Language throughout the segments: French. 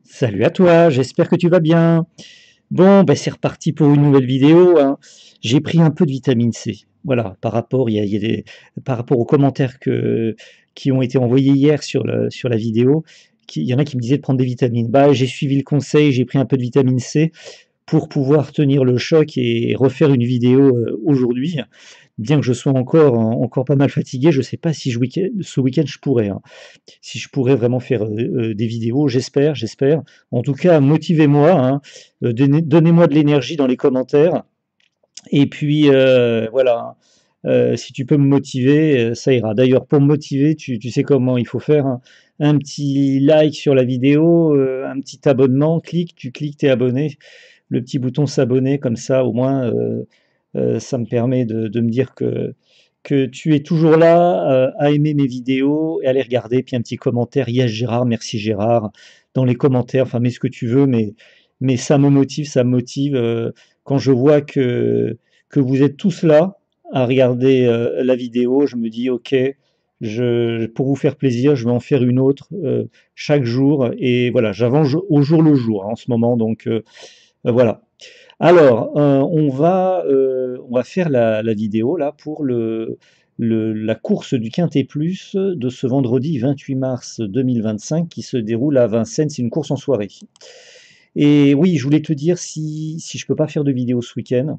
Salut à toi, j'espère que tu vas bien. Bon, ben c'est reparti pour une nouvelle vidéo, hein. J'ai pris un peu de vitamine C. Voilà, par rapport aux commentaires qui ont été envoyés hier sur la vidéo, il y en a qui me disaient de prendre des vitamines. Bah, j'ai suivi le conseil, j'ai pris un peu de vitamine C pour pouvoir tenir le choc et refaire une vidéo aujourd'hui. Bien que je sois encore pas mal fatigué, je ne sais pas si ce week-end je pourrais, hein. Si je pourrais vraiment faire des vidéos, j'espère. En tout cas, motivez-moi, hein, donnez-moi de l'énergie dans les commentaires. Et puis voilà, si tu peux me motiver, ça ira. D'ailleurs, pour me motiver, tu sais comment il faut faire, hein. Un petit like sur la vidéo, un petit abonnement, tu cliques, t'es abonné, le petit bouton s'abonner, comme ça au moins ça me permet de me dire que tu es toujours là à aimer mes vidéos et à les regarder. Puis un petit commentaire, yes Gérard, merci Gérard, dans les commentaires, enfin mets ce que tu veux, mais ça me motive quand je vois que vous êtes tous là à regarder la vidéo, je me dis ok, pour vous faire plaisir, je vais en faire une autre chaque jour et voilà, j'avance au jour le jour hein, en ce moment, donc voilà. Alors, on va faire la vidéo là pour la course du Quintet Plus de ce vendredi 28 mars 2025 qui se déroule à Vincennes. C'est une course en soirée. Et oui, je voulais te dire si je peux pas faire de vidéo ce week-end,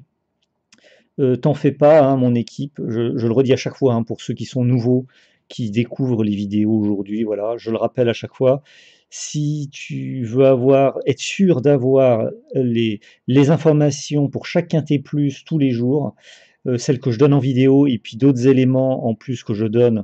t'en fais pas, hein, mon équipe. Je le redis à chaque fois hein, pour ceux qui sont nouveaux, qui découvrent les vidéos aujourd'hui. Voilà, je le rappelle à chaque fois. Si tu veux être sûr d'avoir les informations pour chaque Quintet Plus tous les jours, celles que je donne en vidéo et puis d'autres éléments en plus que je donne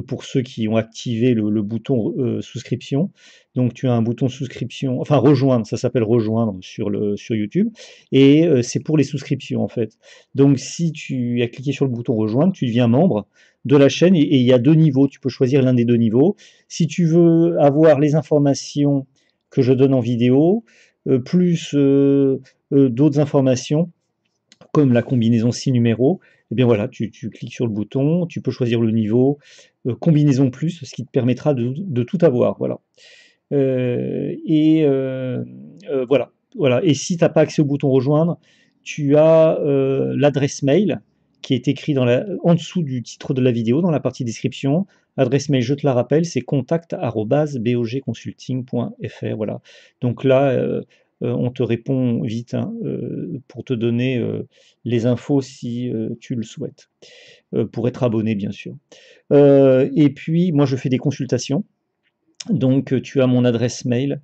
pour ceux qui ont activé le bouton souscription. Donc tu as un bouton souscription, enfin rejoindre, ça s'appelle rejoindre sur YouTube, et c'est pour les souscriptions en fait. Donc si tu as cliqué sur le bouton rejoindre, tu deviens membre de la chaîne et il y a deux niveaux, tu peux choisir l'un des deux niveaux. Si tu veux avoir les informations que je donne en vidéo, plus d'autres informations, comme la combinaison 6 numéros, et bien voilà, tu cliques sur le bouton, tu peux choisir le niveau, combinaison plus, ce qui te permettra de tout avoir. Voilà. Et voilà. Voilà. Et si tu n'as pas accès au bouton rejoindre, tu as l'adresse mail qui est écrit en dessous du titre de la vidéo, dans la partie description. Adresse mail, je te la rappelle, c'est contact@bogconsulting.fr. Voilà. Donc là, on te répond vite hein, pour te donner les infos si tu le souhaites, pour être abonné bien sûr. Et puis, moi, je fais des consultations. Donc, tu as mon adresse mail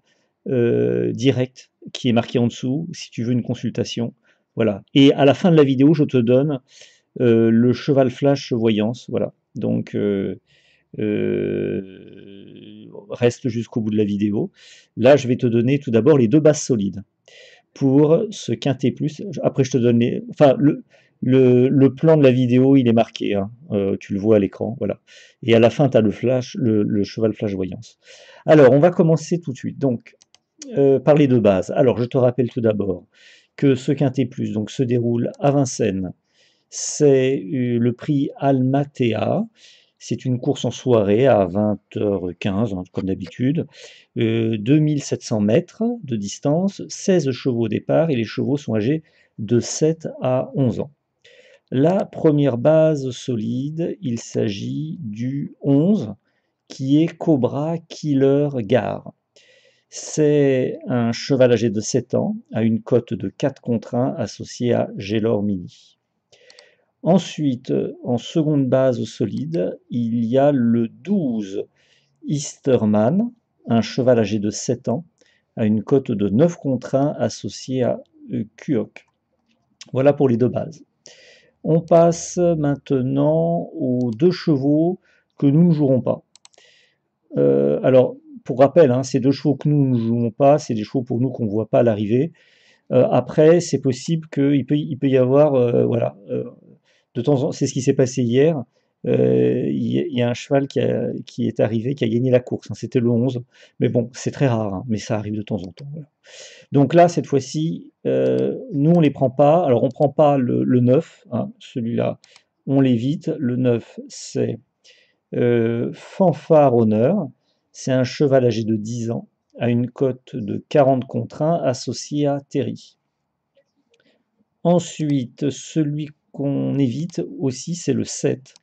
directe qui est marquée en dessous si tu veux une consultation. Voilà. Et à la fin de la vidéo, je te donne le cheval flash voyance. Voilà. Donc, reste jusqu'au bout de la vidéo. Là, je vais te donner tout d'abord les deux bases solides pour ce quintet plus. Après, je te donne enfin, le plan de la vidéo, il est marqué, hein, tu le vois à l'écran, voilà. Et à la fin, tu as le cheval flash voyance. Alors, on va commencer tout de suite. Donc, par les deux bases. Alors, je te rappelle tout d'abord que ce quintet plus donc, se déroule à Vincennes. C'est le prix Almatea. C'est une course en soirée à 20h15, hein, comme d'habitude. 2700 mètres de distance, 16 chevaux au départ, et les chevaux sont âgés de 7 à 11 ans. La première base solide, il s'agit du 11, qui est Cobra Killer Gare. C'est un cheval âgé de 7 ans, à une cote de 4 contre 1, associé à Gélor Mini. Ensuite, en seconde base solide, il y a le 12 Easterman, un cheval âgé de 7 ans, à une cote de 9 contre 1 associé à Kuok. Voilà pour les deux bases. On passe maintenant aux deux chevaux que nous ne jouerons pas. Alors, pour rappel, hein, ces deux chevaux que nous ne jouons pas, c'est des chevaux pour nous qu'on ne voit pas à l'arrivée. Après, c'est possible qu'il peut y avoir, voilà, de temps en temps, c'est ce qui s'est passé hier. Il y a un cheval qui est arrivé, qui a gagné la course, hein, c'était le 11. Mais bon, c'est très rare, hein, mais ça arrive de temps en temps. Voilà. Donc là, cette fois-ci, nous, on ne les prend pas. Alors, on ne prend pas le 9, hein, celui-là, on l'évite. Le 9, c'est Fanfare Honneur. C'est un cheval âgé de 10 ans, à une cote de 40 contre 1 associé à Terry. Ensuite, celui qu'on évite aussi, c'est le 7.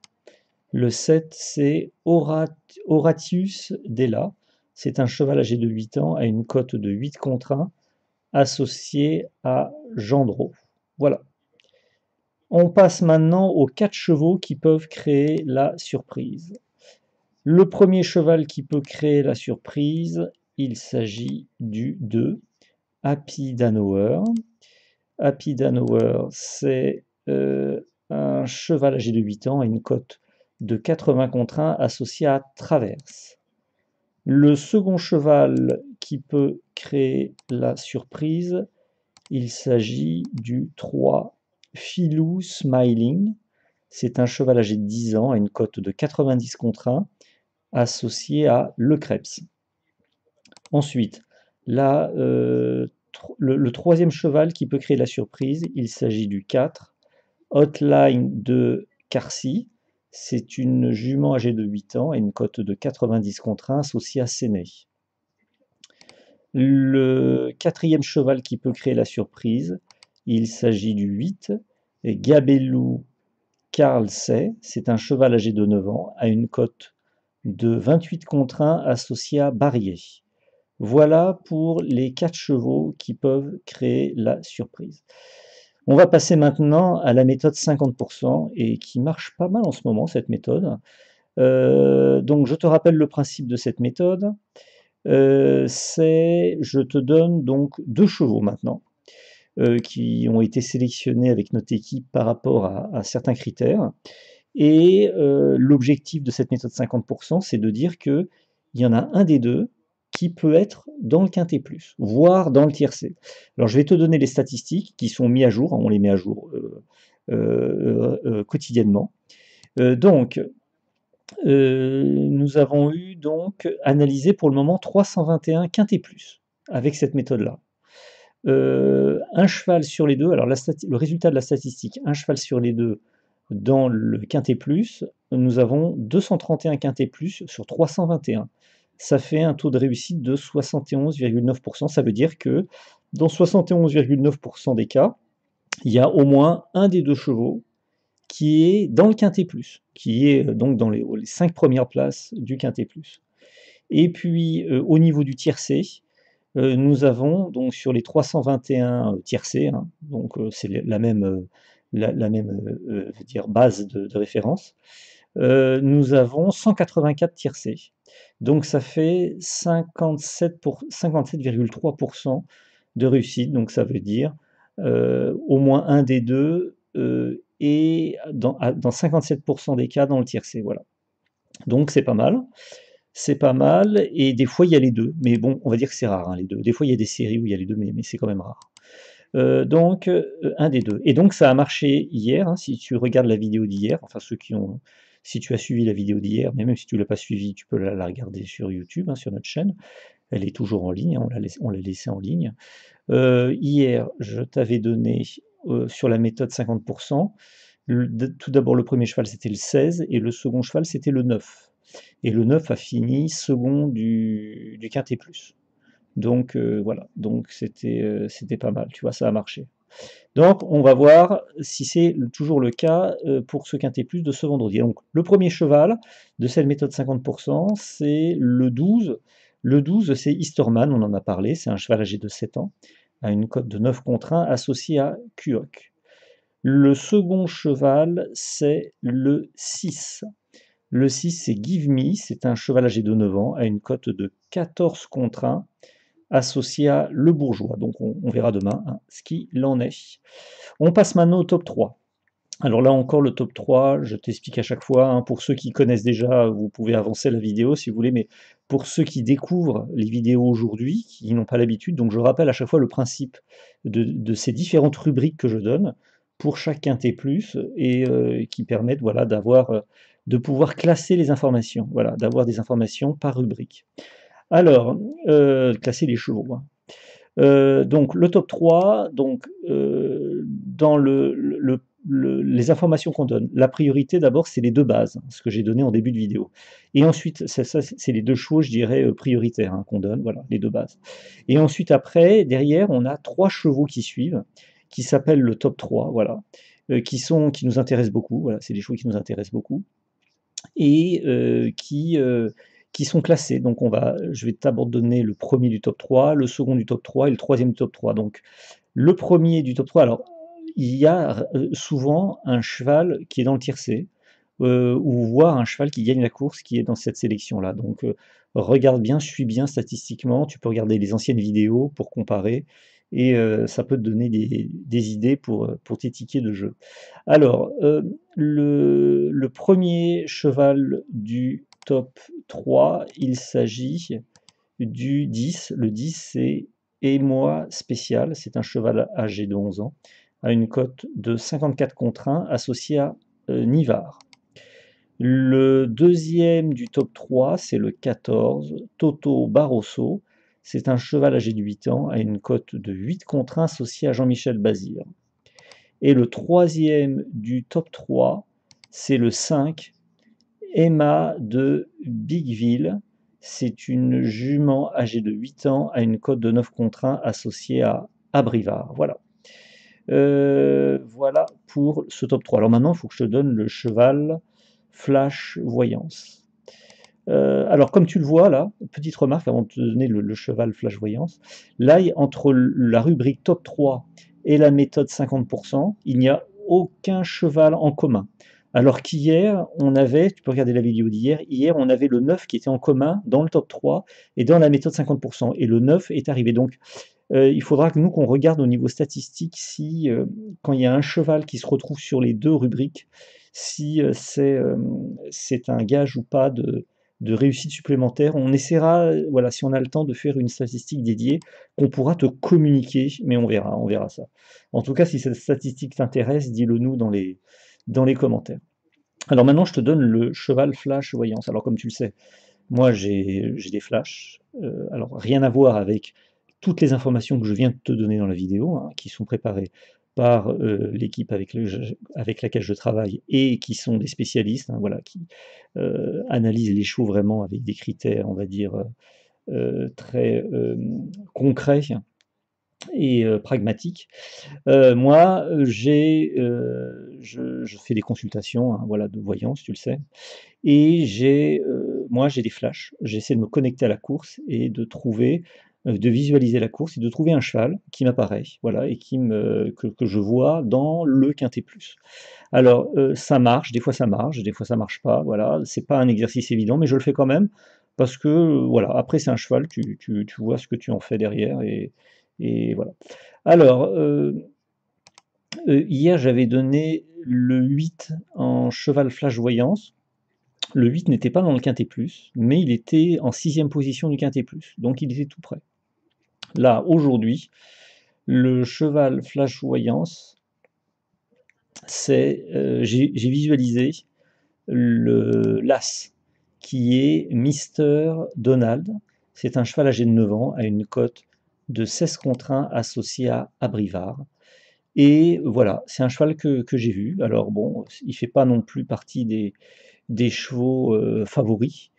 Le 7, c'est Horatius Della. C'est un cheval âgé de 8 ans à une cote de 8 contre 1 associé à Gendreau. Voilà. On passe maintenant aux 4 chevaux qui peuvent créer la surprise. Le premier cheval qui peut créer la surprise, il s'agit du 2, Happy Danoer. Happy Danoer, c'est un cheval âgé de 8 ans à une cote de 80 contre 1 associé à Traverse. Le second cheval qui peut créer la surprise, il s'agit du 3, Philou Smiling. C'est un cheval âgé de 10 ans à une cote de 90 contre 1 associé à Le Krebs. Ensuite, là, le troisième cheval qui peut créer la surprise, il s'agit du 4, Hotline de Carcy. C'est une jument âgée de 8 ans et une cote de 90 contre 1 associée à Séné. Le quatrième cheval qui peut créer la surprise, il s'agit du 8, Gabelou Carlsey. C'est un cheval âgé de 9 ans à une cote de 28 contre 1 associé à Barrier. Voilà pour les 4 chevaux qui peuvent créer la surprise. On va passer maintenant à la méthode 50% et qui marche pas mal en ce moment, cette méthode. Donc je te rappelle le principe de cette méthode. Je te donne donc 2 chevaux maintenant qui ont été sélectionnés avec notre équipe par rapport à certains critères. Et l'objectif de cette méthode 50%, c'est de dire qu'il y en a un des deux qui peut être dans le quintet plus, voire dans le tiercé. Alors je vais te donner les statistiques qui sont mises à jour, on les met à jour quotidiennement. Donc, nous avons eu donc analysé pour le moment 321 quintet plus avec cette méthode-là. Un cheval sur les deux, alors le résultat de la statistique, un cheval sur les deux dans le quintet plus, nous avons 231 quintet plus sur 321. Ça fait un taux de réussite de 71,9%. Ça veut dire que dans 71,9% des cas, il y a au moins un des 2 chevaux qui est dans le quintet plus, qui est donc dans les 5 premières places du quintet plus. Et puis au niveau du tiercé, nous avons donc sur les 321 tiercés, hein, donc c'est la même base de référence, nous avons 184 tiercés. Donc ça fait 57,3% de réussite, donc ça veut dire au moins un des deux est dans 57% des cas dans le tiercé. Voilà. Donc c'est pas mal. C'est pas mal, et des fois il y a les deux, mais bon, on va dire que c'est rare, hein, les deux. Des fois il y a des séries où il y a les deux, mais c'est quand même rare. Donc, un des deux. Et donc ça a marché hier, hein, si tu regardes la vidéo d'hier, enfin si tu as suivi la vidéo d'hier, mais même si tu ne l'as pas suivie, tu peux la regarder sur YouTube, hein, sur notre chaîne. Elle est toujours en ligne, hein, on l'a laissée en ligne. Hier, je t'avais donné sur la méthode 50%. Tout d'abord, le premier cheval, c'était le 16, et le second cheval, c'était le 9. Et le 9 a fini second du quintet plus. Donc voilà, donc c'était pas mal, tu vois, ça a marché. Donc on va voir si c'est toujours le cas pour ce quintet plus de ce vendredi. Donc le premier cheval de cette méthode 50%, c'est le 12. Le 12, c'est Easterman, on en a parlé, c'est un cheval âgé de 7 ans, à une cote de 9 contre 1 associé à Kuok. Le second cheval, c'est le 6. Le 6, c'est Give Me, c'est un cheval âgé de 9 ans, à une cote de 14 contre 1 associé à Le Bourgeois. Donc on verra demain hein, ce qu'il en est. On passe maintenant au top 3. Alors là encore, le top 3, je t'explique à chaque fois, hein, pour ceux qui connaissent déjà, vous pouvez avancer la vidéo si vous voulez, mais pour ceux qui découvrent les vidéos aujourd'hui, qui n'ont pas l'habitude, donc je rappelle à chaque fois le principe de ces différentes rubriques que je donne pour chaque quintet plus, et qui permettent voilà, de pouvoir classer les informations, voilà, d'avoir des informations par rubrique. Alors, classer les chevaux, hein. Donc le top 3, donc dans les informations qu'on donne. La priorité d'abord, c'est les 2 bases, ce que j'ai donné en début de vidéo. Et ensuite, ça c'est les 2 choses, je dirais, prioritaires, hein, qu'on donne, voilà, les 2 bases. Et ensuite après, derrière, on a 3 chevaux qui suivent, qui s'appellent le top 3, voilà, qui nous intéressent beaucoup, voilà, c'est des chevaux qui nous intéressent beaucoup et qui sont classés. Donc je vais d'abord donner le premier du top 3, le second du top 3 et le troisième du top 3. Donc le premier du top 3, alors il y a souvent un cheval qui est dans le tiercé, ou voire un cheval qui gagne la course qui est dans cette sélection-là. Donc regarde bien, suis bien statistiquement, tu peux regarder les anciennes vidéos pour comparer, et ça peut te donner des idées pour tes tickets de jeu. Alors, le premier cheval du top 3, il s'agit du 10. Le 10, c'est Émoi Spécial. C'est un cheval âgé de 11 ans, à une cote de 54 contre 1, associé à Nivard. Le deuxième du top 3, c'est le 14, Toto Barroso. C'est un cheval âgé de 8 ans, à une cote de 8 contre 1, associé à Jean-Michel Bazir. Et le troisième du top 3, c'est le 5, Emma de Bigville. C'est une jument âgée de 8 ans à une cote de 9 contre 1 associée à Abrivard. Voilà. Voilà pour ce top 3. Alors maintenant, il faut que je te donne le cheval Flash Voyance. Alors comme tu le vois là, petite remarque avant de te donner le cheval Flash Voyance, là entre la rubrique top 3 et la méthode 50%, il n'y a aucun cheval en commun. Alors qu'hier, on avait, tu peux regarder la vidéo d'hier, hier on avait le 9 qui était en commun dans le top 3 et dans la méthode 50%, et le 9 est arrivé. Donc il faudra que nous qu'on regarde au niveau statistique si quand il y a un cheval qui se retrouve sur les 2 rubriques, si c'est un gage ou pas de réussite supplémentaire. On essaiera, voilà, si on a le temps, de faire une statistique dédiée qu'on pourra te communiquer, mais on verra ça. En tout cas, si cette statistique t'intéresse, dis-le nous dans les commentaires. Alors maintenant, je te donne le cheval flash voyance. Alors comme tu le sais, moi j'ai des flashs, alors rien à voir avec toutes les informations que je viens de te donner dans la vidéo, hein, qui sont préparées par l'équipe avec laquelle je travaille et qui sont des spécialistes, hein, voilà, qui analysent les chevaux vraiment avec des critères, on va dire, très concrets et pragmatiques. Moi, je fais des consultations, hein, voilà, de voyance, tu le sais, et moi j'ai des flashs. J'essaie de me connecter à la course et de visualiser la course et de trouver un cheval qui m'apparaît, voilà, et que je vois dans le quintet plus. Alors, ça marche, des fois ça marche pas, voilà. C'est pas un exercice évident, mais je le fais quand même parce que, voilà, après c'est un cheval, tu vois ce que tu en fais derrière, et voilà. Alors, hier j'avais donné le 8 en cheval flash voyance. Le 8 n'était pas dans le quintet plus, mais il était en 6e position du quintet plus, donc il était tout près. Là, aujourd'hui, le cheval flash voyance, j'ai visualisé l'As, qui est Mister Donald. C'est un cheval âgé de 9 ans, à une cote de 16 contre 1 associé à Abrivard. Et voilà, c'est un cheval que j'ai vu. Alors bon, il ne fait pas non plus partie des chevaux favoris,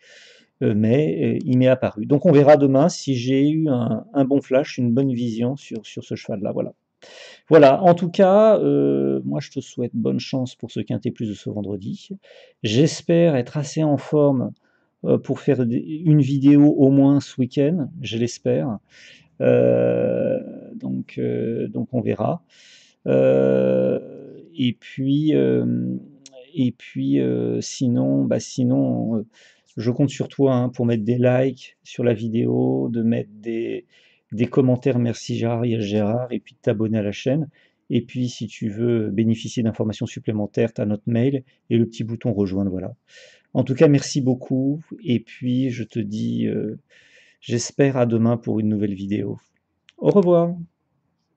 mais il m'est apparu. Donc on verra demain si j'ai eu un bon flash, une bonne vision sur ce cheval-là. Voilà. Voilà, en tout cas, moi je te souhaite bonne chance pour ce quintet plus de ce vendredi. J'espère être assez en forme pour faire une vidéo au moins ce week-end, je l'espère. Donc on verra. Euh, sinon, je compte sur toi, hein, pour mettre des likes sur la vidéo, de mettre des commentaires, merci Gérard, et puis de t'abonner à la chaîne. Et puis, si tu veux bénéficier d'informations supplémentaires, tu as notre mail et le petit bouton rejoindre, voilà. En tout cas, merci beaucoup, et puis je te dis, j'espère à demain pour une nouvelle vidéo. Au revoir.